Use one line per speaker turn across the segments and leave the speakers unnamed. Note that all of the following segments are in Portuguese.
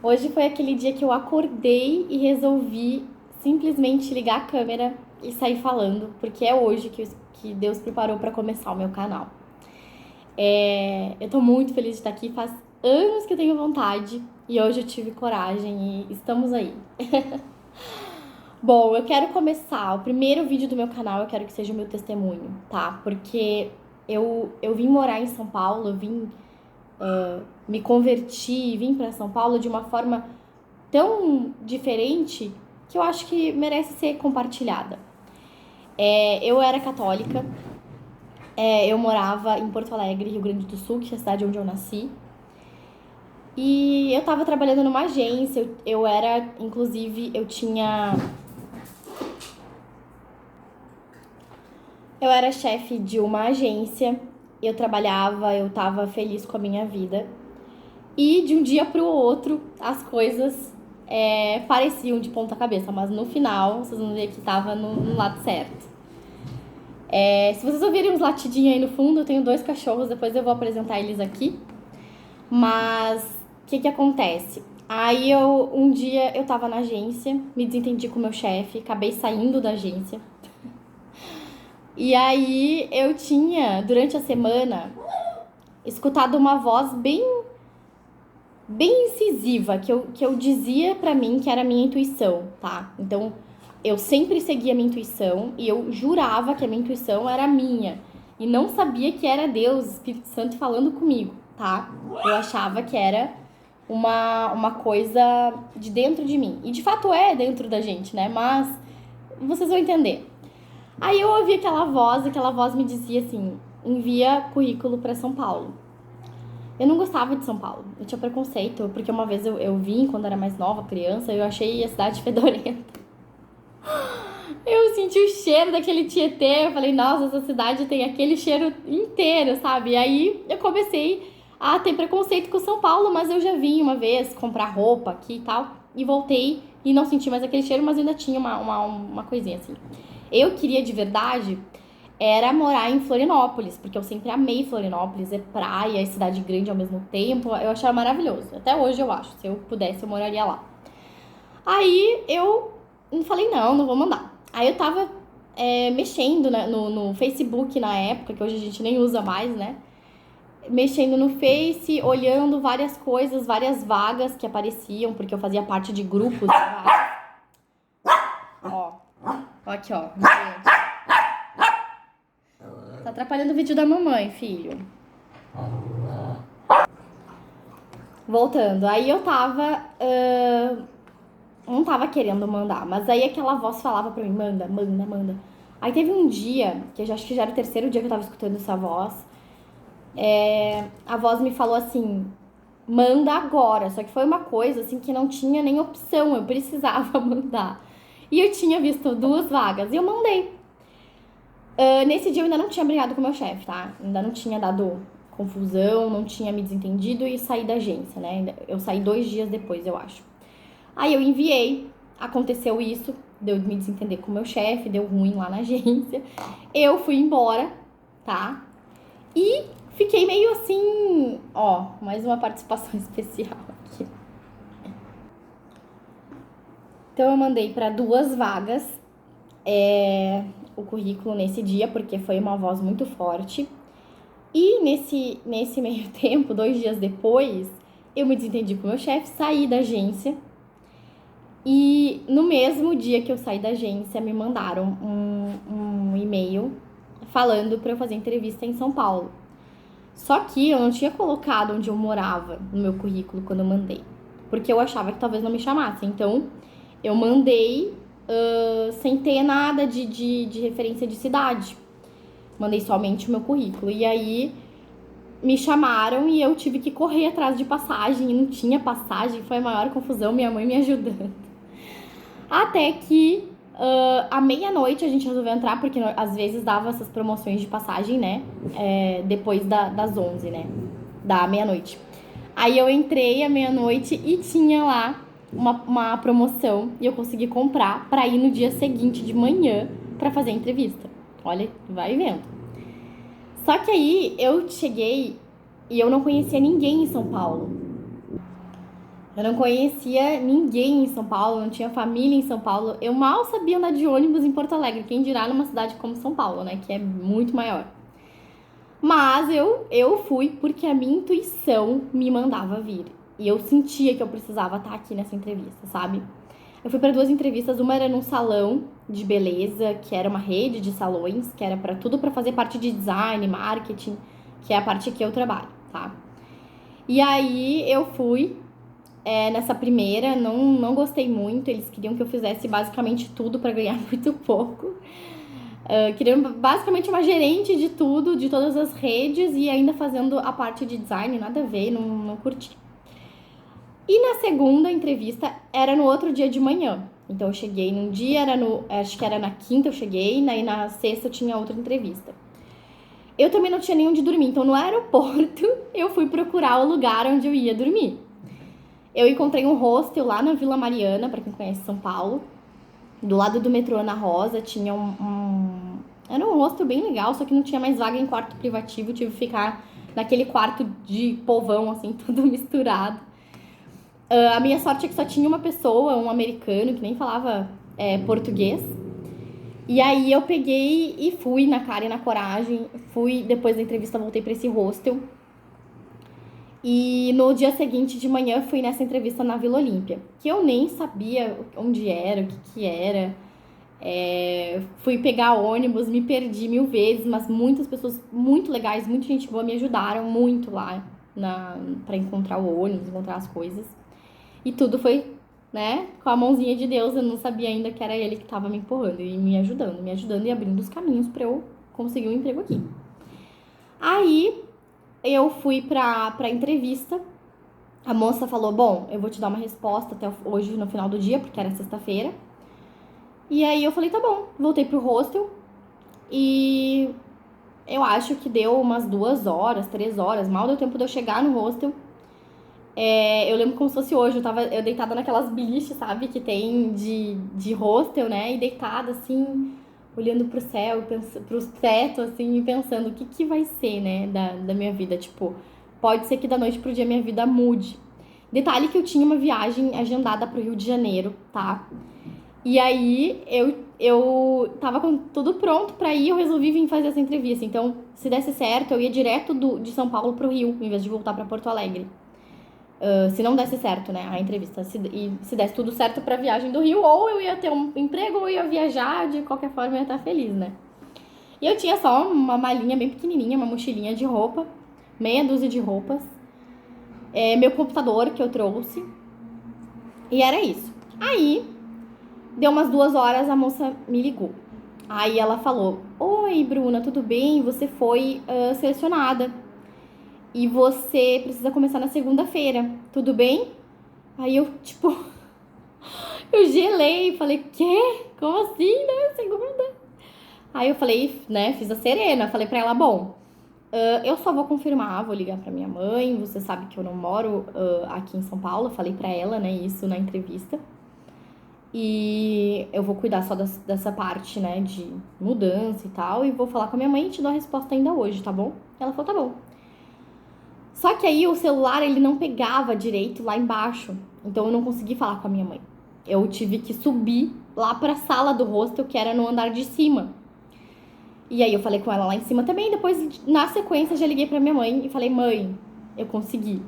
Hoje foi aquele dia que eu acordei e resolvi simplesmente ligar a câmera e sair falando, porque é hoje que Deus preparou para começar o meu canal. Eu tô muito feliz de estar aqui, faz anos que eu tenho vontade e hoje eu tive coragem e estamos aí. Bom, eu quero começar. O primeiro vídeo do meu canal eu quero que seja o meu testemunho, tá? Porque eu vim morar em São Paulo, eu vim me converti, vim para São Paulo de uma forma tão diferente que eu acho que merece ser compartilhada. Eu era católica, eu morava em Porto Alegre, Rio Grande do Sul, que é a cidade onde eu nasci. E eu tava trabalhando numa agência, eu era, inclusive, eu era chefe de uma agência, eu trabalhava, eu tava feliz com a minha vida. E de um dia pro outro, as coisas pareciam de ponta cabeça, mas no final, vocês vão ver que tava no lado certo. Se vocês ouvirem uns latidinhos aí no fundo, eu tenho 2 cachorros, depois eu vou apresentar eles aqui. Mas o que acontece? Aí um dia eu tava na agência, me desentendi com o meu chefe, acabei saindo da agência. E aí eu tinha, durante a semana, escutado uma voz bem incisiva, que eu dizia pra mim que era a minha intuição, tá? Então, eu sempre seguia a minha intuição e eu jurava que a minha intuição era minha. E não sabia que era Deus, Espírito Santo, falando comigo, tá? Eu achava que era uma coisa de dentro de mim. E de fato é dentro da gente, né? Mas vocês vão entender. Aí eu ouvi aquela voz me dizia assim: envia currículo pra São Paulo. Eu não gostava de São Paulo, eu tinha preconceito, porque uma vez eu vim quando era mais nova, criança, eu achei a cidade fedorenta. Eu senti o cheiro daquele Tietê, eu falei, nossa, essa cidade tem aquele cheiro inteiro, sabe? E aí eu comecei a ter preconceito com São Paulo, mas eu já vim uma vez comprar roupa aqui e tal, e voltei e não senti mais aquele cheiro, mas ainda tinha uma coisinha assim. Eu queria de verdade era morar em Florianópolis, porque eu sempre amei Florianópolis, é praia, é cidade grande ao mesmo tempo, eu achava maravilhoso. Até hoje eu acho, se eu pudesse eu moraria lá. Aí eu falei, não vou mandar. Aí eu tava mexendo no Facebook na época, que hoje a gente nem usa mais, né? Mexendo no Face, olhando várias coisas, várias vagas que apareciam, porque eu fazia parte de grupos de vagas. Ó, aqui ó, tá atrapalhando o vídeo da mamãe, filho. Voltando, aí eu tava. Não tava querendo mandar, mas aí aquela voz falava pra mim: manda, manda, manda. Aí teve um dia, que eu já acho que já era o terceiro dia que eu tava escutando essa voz. A voz me falou assim: manda agora. Só que foi uma coisa assim que não tinha nem opção, eu precisava mandar. E eu tinha visto 2 vagas e eu mandei. Nesse dia eu ainda não tinha brigado com o meu chefe, tá? Ainda não tinha dado confusão, não tinha me desentendido e saí da agência, né? Eu saí 2 dias depois, eu acho. Aí eu enviei, aconteceu isso, deu de me desentender com o meu chefe, deu ruim lá na agência. Eu fui embora, tá? E fiquei meio assim, ó, mais uma participação especial aqui. Então eu mandei para 2 vagas o currículo nesse dia, porque foi uma voz muito forte. E nesse meio tempo, 2 dias depois, eu me desentendi com o meu chefe, saí da agência. E no mesmo dia que eu saí da agência, me mandaram um e-mail falando para eu fazer entrevista em São Paulo. Só que eu não tinha colocado onde eu morava no meu currículo quando eu mandei, porque eu achava que talvez não me chamassem. Então, eu mandei sem ter nada de referência de cidade. Mandei somente o meu currículo. E aí, me chamaram e eu tive que correr atrás de passagem. E não tinha passagem, foi a maior confusão, minha mãe me ajudando. Até que à meia-noite a gente resolveu entrar, porque às vezes dava essas promoções de passagem, né? Depois das 11, né? Da meia-noite. Aí eu entrei à meia-noite e tinha lá uma promoção e eu consegui comprar pra ir no dia seguinte de manhã pra fazer a entrevista. Olha, vai vendo. Só que aí eu cheguei e eu não conhecia ninguém em São Paulo. Eu não conhecia ninguém em São Paulo, não tinha família em São Paulo. Eu mal sabia andar de ônibus em Porto Alegre, quem dirá numa cidade como São Paulo, né? Que é muito maior. Mas eu fui porque a minha intuição me mandava vir. E eu sentia que eu precisava estar aqui nessa entrevista, sabe? Eu fui para 2 entrevistas, uma era num salão de beleza, que era uma rede de salões, que era para tudo para fazer parte de design, marketing, que é a parte que eu trabalho, tá? E aí eu fui nessa primeira, não gostei muito, eles queriam que eu fizesse basicamente tudo para ganhar muito pouco. Queriam basicamente uma gerente de tudo, de todas as redes e ainda fazendo a parte de design, nada a ver, não curti. E na segunda entrevista era no outro dia de manhã. Então eu cheguei num dia, acho que era na quinta eu cheguei, aí na sexta eu tinha outra entrevista. Eu também não tinha nem onde dormir, então no aeroporto eu fui procurar o lugar onde eu ia dormir. Eu encontrei um hostel lá na Vila Mariana, pra quem conhece São Paulo. Do lado do metrô Ana Rosa tinha era um hostel bem legal, só que não tinha mais vaga em quarto privativo, tive que ficar naquele quarto de povão, assim, tudo misturado. A minha sorte é que só tinha uma pessoa, um americano, que nem falava português. E aí eu peguei e fui na cara e na coragem. Depois da entrevista, voltei pra esse hostel. E no dia seguinte de manhã fui nessa entrevista na Vila Olímpia, que eu nem sabia onde era, o que era. Fui pegar ônibus, me perdi 1000 vezes, mas muitas pessoas muito legais, muita gente boa me ajudaram muito lá pra encontrar o ônibus, encontrar as coisas. E tudo foi, né, com a mãozinha de Deus. Eu não sabia ainda que era ele que estava me empurrando e me ajudando e abrindo os caminhos para eu conseguir um emprego aqui. Aí eu fui pra entrevista. A moça falou, bom, eu vou te dar uma resposta até hoje no final do dia, porque era sexta-feira. E aí eu falei, tá bom. Voltei pro hostel e eu acho que deu umas 2 horas, 3 horas. Mal deu tempo de eu chegar no hostel. Eu lembro como se fosse hoje, eu deitada naquelas biliches, sabe, que tem de hostel, né, e deitada, assim, olhando pro céu, pros tetos, assim, e pensando o que vai ser, né, da minha vida, tipo, pode ser que da noite pro dia minha vida mude. Detalhe que eu tinha uma viagem agendada pro Rio de Janeiro, tá, e aí eu tava com tudo pronto pra ir, eu resolvi vir fazer essa entrevista, então, se desse certo, eu ia direto de São Paulo pro Rio, em vez de voltar pra Porto Alegre. Se não desse certo, né, a entrevista, se desse tudo certo pra viagem do Rio, ou eu ia ter um emprego, ou eu ia viajar, de qualquer forma eu ia estar feliz, né. E eu tinha só uma malinha bem pequenininha, uma mochilinha de roupa, meia dúzia de roupas, meu computador que eu trouxe, e era isso. Aí, deu umas 2 horas, a moça me ligou. Aí ela falou, oi, Bruna, tudo bem? Você foi selecionada. E você precisa começar na segunda-feira, tudo bem? Aí eu, tipo, eu gelei, falei, quê? Como assim, né? Segunda? Aí eu falei, né, fiz a serena, falei pra ela, bom, eu só vou confirmar, vou ligar pra minha mãe, você sabe que eu não moro aqui em São Paulo, falei pra ela, né, isso na entrevista. E eu vou cuidar só dessa parte, né, de mudança e tal, e vou falar com a minha mãe e te dou a resposta ainda hoje, tá bom? Ela falou, tá bom. Só que aí o celular, ele não pegava direito lá embaixo. Então eu não consegui falar com a minha mãe. Eu tive que subir lá pra sala do hostel, que era no andar de cima. E aí eu falei com ela lá em cima também. Depois, na sequência, já liguei pra minha mãe e falei, mãe, eu consegui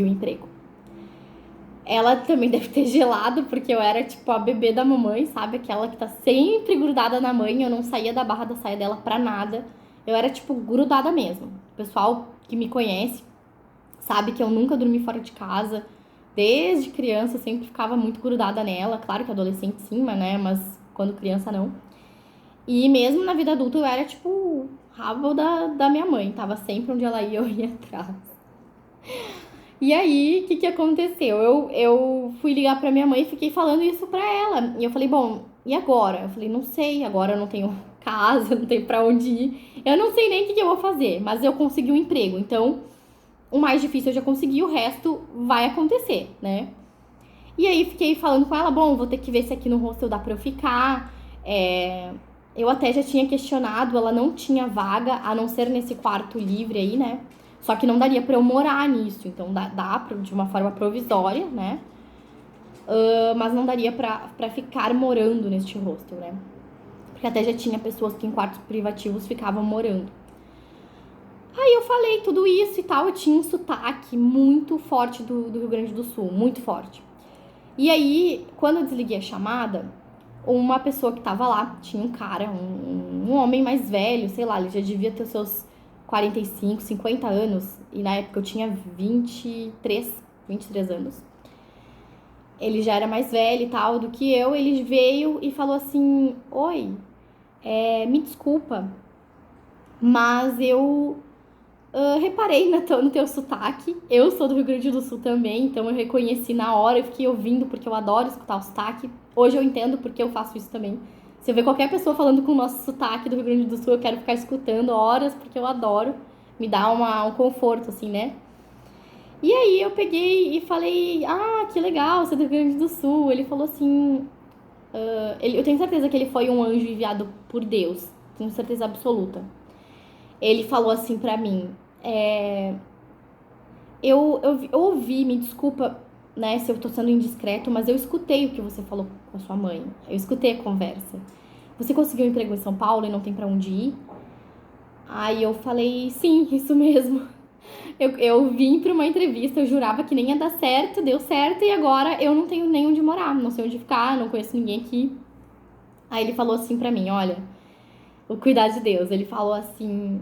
o emprego. Ela também deve ter gelado, porque eu era tipo a bebê da mamãe, sabe? Aquela que tá sempre grudada na mãe. Eu não saía da barra da saia dela pra nada. Eu era tipo grudada mesmo. O pessoal que me conhece sabe que eu nunca dormi fora de casa. Desde criança eu sempre ficava muito grudada nela. Claro que adolescente sim, mas quando criança não. E mesmo na vida adulta eu era tipo o rabo da minha mãe. Tava sempre onde ela ia, eu ia atrás. E aí, o que aconteceu? Eu fui ligar pra minha mãe e fiquei falando isso pra ela. E eu falei, bom, e agora? Eu falei, não sei, agora eu não tenho casa, não tenho pra onde ir. Eu não sei nem o que eu vou fazer, mas eu consegui um emprego. Então, o mais difícil eu já consegui, o resto vai acontecer, né? E aí, fiquei falando com ela, bom, vou ter que ver se aqui no hostel dá pra eu ficar. Eu até já tinha questionado, ela não tinha vaga, a não ser nesse quarto livre aí, né? Só que não daria pra eu morar nisso, então de uma forma provisória, né? Mas não daria pra ficar morando neste hostel, né? Porque até já tinha pessoas que em quartos privativos ficavam morando. Aí eu falei tudo isso e tal, eu tinha um sotaque muito forte do Rio Grande do Sul, muito forte. E aí, quando eu desliguei a chamada, uma pessoa que tava lá, tinha um cara, um homem mais velho, sei lá, ele já devia ter seus 45, 50 anos, e na época eu tinha 23 anos. Ele já era mais velho e tal do que eu, ele veio e falou assim, oi, me desculpa, mas eu reparei no teu sotaque, eu sou do Rio Grande do Sul também, então eu reconheci na hora, eu fiquei ouvindo porque eu adoro escutar o sotaque, hoje eu entendo porque eu faço isso também. Se eu ver qualquer pessoa falando com o nosso sotaque do Rio Grande do Sul, eu quero ficar escutando horas, porque eu adoro, me dá um conforto, assim, né? E aí eu peguei e falei, que legal, você é do Rio Grande do Sul. Ele falou assim, eu tenho certeza que ele foi um anjo enviado por Deus, tenho certeza absoluta. Ele falou assim pra mim, eu ouvi, me desculpa, né, se eu tô sendo indiscreto, mas eu escutei o que você falou com a sua mãe, eu escutei a conversa. Você conseguiu um emprego em São Paulo e não tem pra onde ir? Aí eu falei, sim, isso mesmo. Eu vim pra uma entrevista, eu jurava que nem ia dar certo, deu certo, e agora eu não tenho nem onde morar, não sei onde ficar, não conheço ninguém aqui. Aí ele falou assim pra mim, olha, o cuidar de Deus, ele falou assim,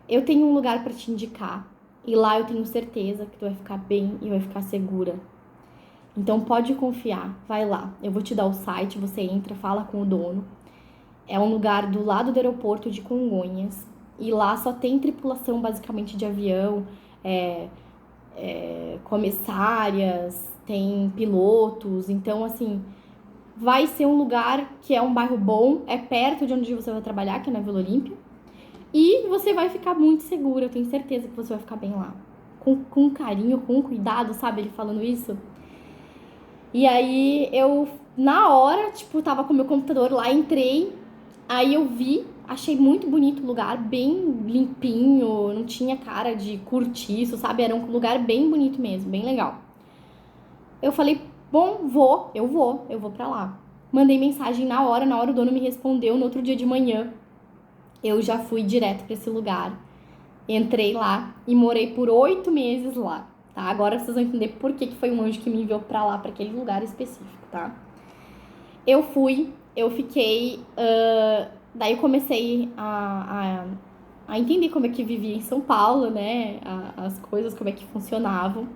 eu tenho um lugar pra te indicar, e lá eu tenho certeza que tu vai ficar bem e vai ficar segura. Então pode confiar, vai lá, eu vou te dar o site, você entra, fala com o dono. É um lugar do lado do aeroporto de Congonhas, e lá só tem tripulação basicamente de avião, comissárias, tem pilotos, então assim, vai ser um lugar que é um bairro bom, é perto de onde você vai trabalhar, que é na Vila Olímpia, e você vai ficar muito segura, eu tenho certeza que você vai ficar bem lá. Com carinho, com cuidado, sabe, ele falando isso. E aí eu, na hora, tipo, tava com o meu computador lá, entrei, aí eu vi, achei muito bonito o lugar, bem limpinho, não tinha cara de cortiço, sabe? Era um lugar bem bonito mesmo, bem legal. Eu falei, bom, eu vou pra lá. Mandei mensagem na hora o dono me respondeu, no outro dia de manhã. Eu já fui direto pra esse lugar. Entrei lá e morei por 8 meses lá, tá? Agora vocês vão entender por que foi um anjo que me enviou pra lá, pra aquele lugar específico, tá? Eu fiquei... daí eu comecei a entender como é que vivia em São Paulo, né? As coisas, como é que funcionavam.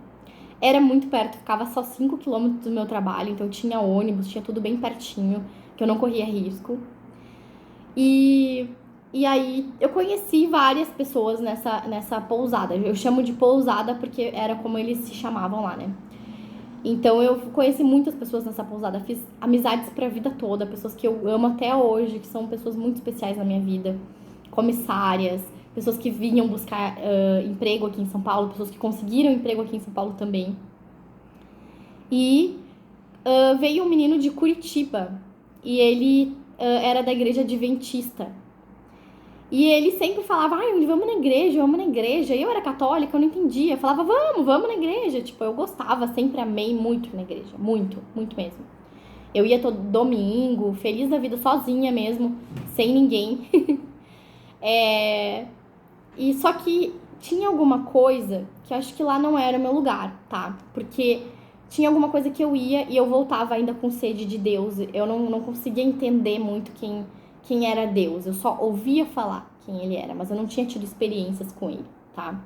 Era muito perto, ficava só 5 quilômetros do meu trabalho, então tinha ônibus, tinha tudo bem pertinho, que eu não corria risco. E aí eu conheci várias pessoas nessa pousada. Eu chamo de pousada porque era como eles se chamavam lá, né? Então eu conheci muitas pessoas nessa pousada, fiz amizades pra vida toda, pessoas que eu amo até hoje, que são pessoas muito especiais na minha vida, comissárias, pessoas que vinham buscar emprego aqui em São Paulo, pessoas que conseguiram emprego aqui em São Paulo também. E veio um menino de Curitiba, e ele era da igreja adventista. E ele sempre falava, vamos na igreja. E eu era católica, eu não entendia. Eu falava, vamos na igreja. Tipo, eu gostava, sempre amei muito na igreja. Muito, muito mesmo. Eu ia todo domingo, feliz da vida, sozinha mesmo, sem ninguém. E só que tinha alguma coisa que eu acho que lá não era meu lugar, tá? Porque tinha alguma coisa que eu ia e eu voltava ainda com sede de Deus. Eu não conseguia entender muito quem era Deus. Eu só ouvia falar quem ele era, mas eu não tinha tido experiências com ele, tá?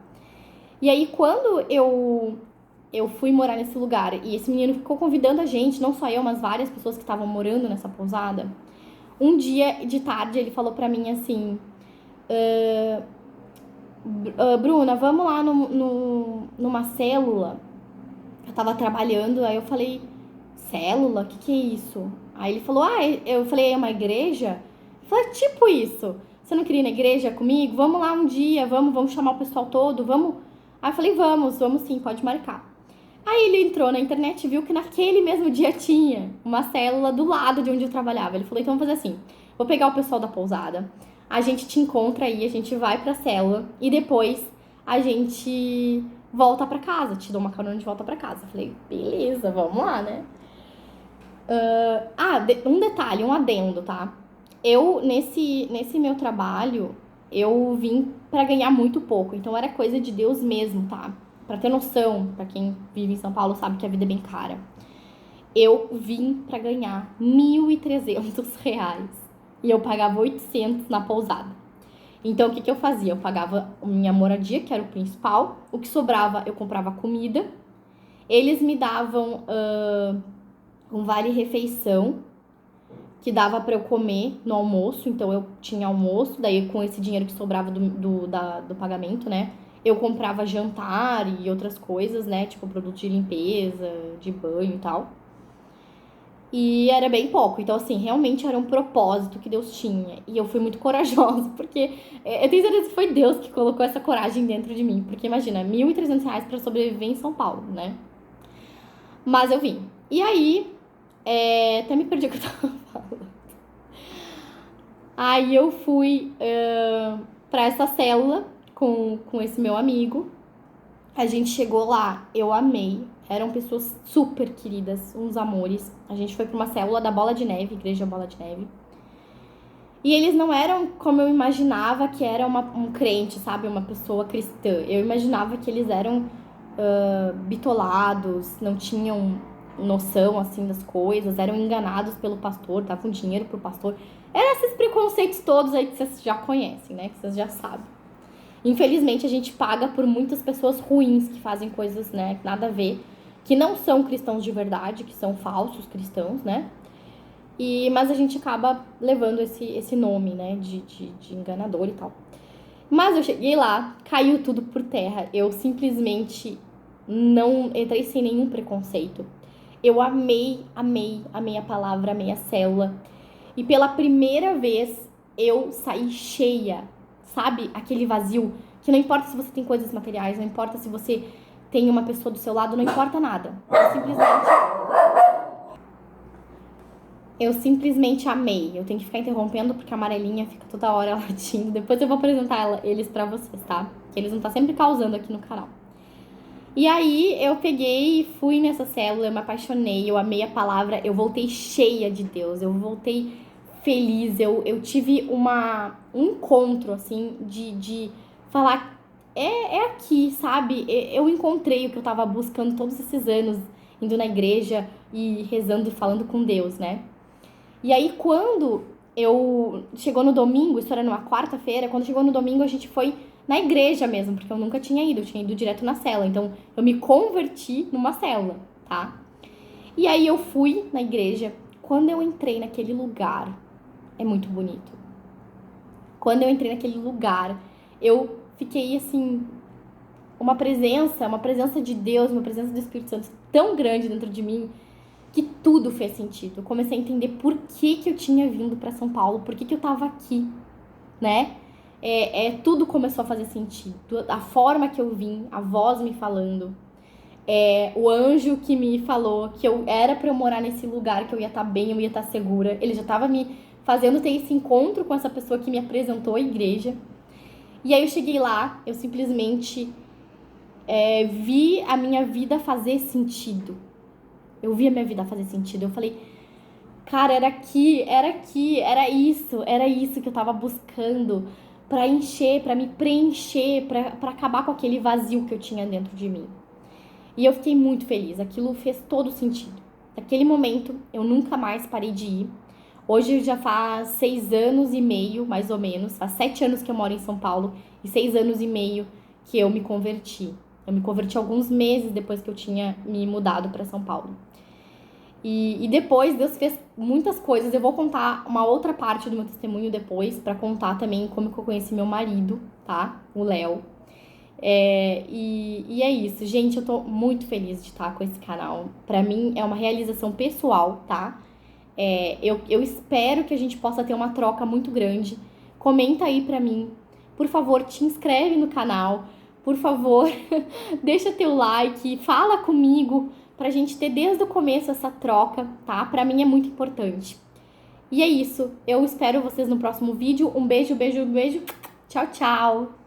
E aí, quando eu fui morar nesse lugar e esse menino ficou convidando a gente, não só eu, mas várias pessoas que estavam morando nessa pousada, um dia de tarde ele falou pra mim assim, Bruna, vamos lá numa célula. Eu tava trabalhando, aí eu falei, célula? O que é isso? Aí ele falou, eu falei, é uma igreja? Eu falei, tipo isso. Você não queria ir na igreja comigo? Vamos lá um dia, vamos chamar o pessoal todo, vamos. Aí eu falei, vamos sim, pode marcar. Aí ele entrou na internet e viu que naquele mesmo dia tinha uma célula do lado de onde eu trabalhava. Ele falou, então vamos fazer assim, vou pegar o pessoal da pousada, a gente te encontra aí, a gente vai pra célula e depois a gente volta pra casa, te dou uma carona de volta pra casa. Eu falei, beleza, vamos lá, né? Um detalhe, um adendo, tá? Eu, nesse meu trabalho, eu vim pra ganhar muito pouco. Então, era coisa de Deus mesmo, tá? Pra ter noção, pra quem vive em São Paulo sabe que a vida é bem cara. Eu vim pra ganhar R$ 1.300. E eu pagava 800 na pousada. Então, o que eu fazia? Eu pagava minha moradia, que era o principal. O que sobrava, eu comprava comida. Eles me davam um vale-refeição, que dava pra eu comer no almoço. Então, eu tinha almoço. Daí, com esse dinheiro que sobrava do pagamento, né? Eu comprava jantar e outras coisas, né? Tipo, produto de limpeza, de banho e tal. E era bem pouco. Então, assim, realmente era um propósito que Deus tinha. E eu fui muito corajosa, porque eu tenho certeza que foi Deus que colocou essa coragem dentro de mim. Porque imagina, R$ 1.300 pra sobreviver em São Paulo, né? Mas eu vim. E aí, até me perdi o que eu tava falando. Aí eu fui pra essa célula com esse meu amigo. A gente chegou lá, eu amei. Eram pessoas super queridas, uns amores. A gente foi pra uma célula da Bola de Neve, Igreja Bola de Neve. E eles não eram como eu imaginava que era um crente, sabe? Uma pessoa cristã. Eu imaginava que eles eram bitolados, não tinham noção, assim, das coisas. Eram enganados pelo pastor, davam dinheiro pro pastor. Eram esses preconceitos todos aí que vocês já conhecem, né? Que vocês já sabem. Infelizmente, a gente paga por muitas pessoas ruins que fazem coisas, né, nada a ver, que não são cristãos de verdade, que são falsos cristãos, né? Mas a gente acaba levando esse nome, né, de enganador e tal. Mas eu cheguei lá, caiu tudo por terra. Eu simplesmente não entrei sem nenhum preconceito. Eu amei a palavra, amei a célula. E pela primeira vez eu saí cheia. Sabe? Aquele vazio que não importa se você tem coisas materiais, não importa se você tem uma pessoa do seu lado, não importa nada. Eu simplesmente amei. Eu tenho que ficar interrompendo porque a amarelinha fica toda hora latindo. Depois eu vou apresentar eles pra vocês, tá? Que eles vão estar sempre causando aqui no canal. E aí eu peguei e fui nessa célula, eu me apaixonei, eu amei a palavra, eu voltei cheia de Deus, eu voltei feliz, eu tive um encontro, assim, de falar, é aqui, sabe? Eu encontrei o que eu tava buscando todos esses anos, indo na igreja e rezando e falando com Deus, né? E aí, quando chegou no domingo, isso era numa quarta-feira, quando chegou no domingo a gente foi na igreja mesmo, porque eu nunca tinha ido, eu tinha ido direto na célula, então eu me converti numa célula, tá? E aí eu fui na igreja, quando eu entrei naquele lugar, é muito bonito. Quando eu entrei naquele lugar, eu fiquei assim, uma presença de Deus, uma presença do Espírito Santo tão grande dentro de mim, que tudo fez sentido. Eu comecei a entender por que eu tinha vindo pra São Paulo, por que eu tava aqui, né? Tudo começou a fazer sentido. A forma que eu vim, a voz me falando, o anjo que me falou que eu era pra eu morar nesse lugar, que eu ia estar bem, eu ia estar segura. Ele já tava me fazendo ter esse encontro com essa pessoa que me apresentou à igreja. E aí eu cheguei lá, eu simplesmente vi a minha vida fazer sentido. Eu vi a minha vida fazer sentido. Eu falei, cara, era isso que eu tava buscando pra encher, pra me preencher, pra acabar com aquele vazio que eu tinha dentro de mim. E eu fiquei muito feliz, aquilo fez todo sentido. Naquele momento, eu nunca mais parei de ir. Hoje já faz 6 anos e meio, mais ou menos, faz 7 anos que eu moro em São Paulo e 6 anos e meio que eu me converti. Eu me converti alguns meses depois que eu tinha me mudado pra São Paulo. E depois Deus fez muitas coisas. Eu vou contar uma outra parte do meu testemunho depois, pra contar também como que eu conheci meu marido, tá? O Léo. E é isso, gente, eu tô muito feliz de estar com esse canal. Pra mim é uma realização pessoal, tá? Eu espero que a gente possa ter uma troca muito grande. Comenta aí pra mim. Por favor, te inscreve no canal. Por favor, deixa teu like, fala comigo pra gente ter desde o começo essa troca, tá? Pra mim é muito importante. E é isso. Eu espero vocês no próximo vídeo. Um beijo, beijo, beijo. Tchau, tchau.